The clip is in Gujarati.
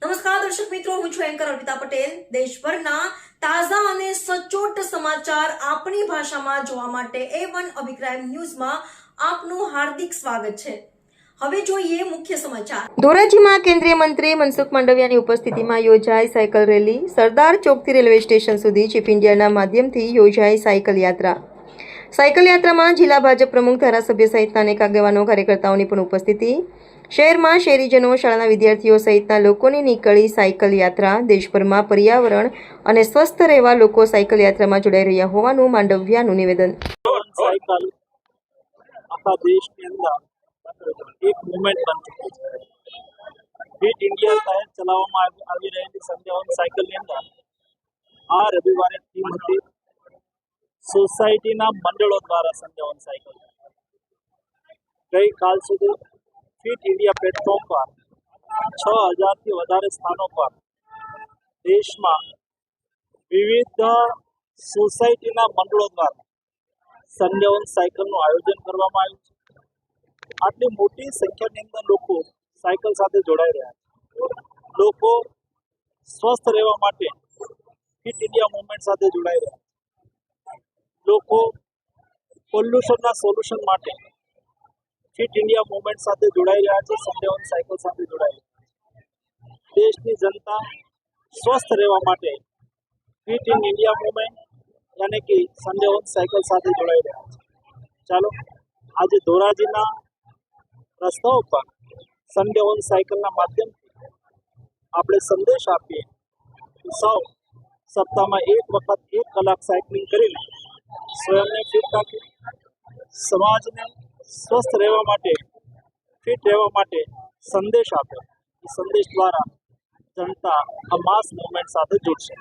નમસ્કાર દર્શક મિત્રો, હું છું એન્કર અર્પિતા પટેલ। દેશભરના તાજા અને સચોટ સમાચાર આપણી ભાષામાં જોવા માટે A1 અભિપ્રાય ન્યૂઝમાં આપનું હાર્દિક સ્વાગત છે। હવે જોઈએ મુખ્ય સમાચાર। ધોરાજીમાં કેન્દ્રીય મંત્રી મનસુખ માંડવિયાની ઉપસ્થિતિમાં યોજાઈ સાયકલ રેલી। સરદાર ચોકથી રેલવે સ્ટેશન સુધી ચીફ ઇન્ડિયાના માધ્યમથી યોજાઈ સાયકલ યાત્રા। સાયકલ યાત્રામાં જિલ્લા ભાજપ પ્રમુખ, ધારાસભ્ય સહિતના અનેક આગેવાનો, કાર્યકર્તાઓની પણ ઉપસ્થિતિ। શહેરમાં શહેરીજનો, શાળાના વિદ્યાર્થીઓ સહિતના લોકોની નીકળી સાયકલ યાત્રા। દેશભરમાં પર્યાવરણ અને સ્વસ્થ રહેવા લોકો સાયકલ યાત્રામાં જોડાઈ રહ્યા હોવાનું માંડવિયાનું નિવેદન। સાયકલ આખા દેશની અંદર એક મુવમેન્ટ બની ચૂકી છે। ફિટ ઇન્ડિયા તહેત ચલાવવામાં આવી રહેલી સંધ્યાવન સાયકલની અંદર આ રવિવારે થીમ હતી સોસાયટીના મંડળો દ્વારા સંધ્યાવન સાયકલ। ગઈકાલ સુધી ફિટ ઇન્ડિયા પ્લેટફોર્મ પર 6000થી વધારે સ્થાનો પર દેશમાં વિવિધ સોસાયટીના મંડળો દ્વારા સંધ્યાવન સાયકલનું આયોજન કરવામાં આવ્યું છે। આટલી મોટી સંખ્યાની અંદર લોકો સાયકલ સાથે જોડાઈ રહ્યા છે। લોકો સ્વસ્થ રહેવા માટે ફિટ ઇન્ડિયા મૂવમેન્ટ સાથે જોડાઈ રહ્યા છે। લોકો પોલ્યુશનના સોલ્યુશન માટે ફિટ ઇન્ડિયા મૂવમેન્ટ સાથે જોડાઈ રહ્યા છે, સંધ્યાવન સાયકલ સાથે જોડાઈ રહ્યા છે। દેશની જનતા સ્વસ્થ રહેવા માટે ફિટ ઇન ઇન્ડિયા મૂવમેન્ટ યાની કે સંધ્યાવન સાયકલ સાથે જોડાઈ રહ્યા છે। ચાલો આજે ધોરાજીના રસ્તાઓ પર સંધ્યાવન સાયકલના માધ્યમથી આપણે સંદેશ આપીએ કે સૌ સપ્તાહમાં એક વખત 1 કલાક સાયકલિંગ કરીને સ્વયંને ફિટ રાખીએ, સમાજને સ્વસ્થ રહેવા માટે, ફિટ રહેવા માટે સંદેશ આપે। એ સંદેશ દ્વારા જનતા આ માસ મૂવમેન્ટ સાથે જોડશે।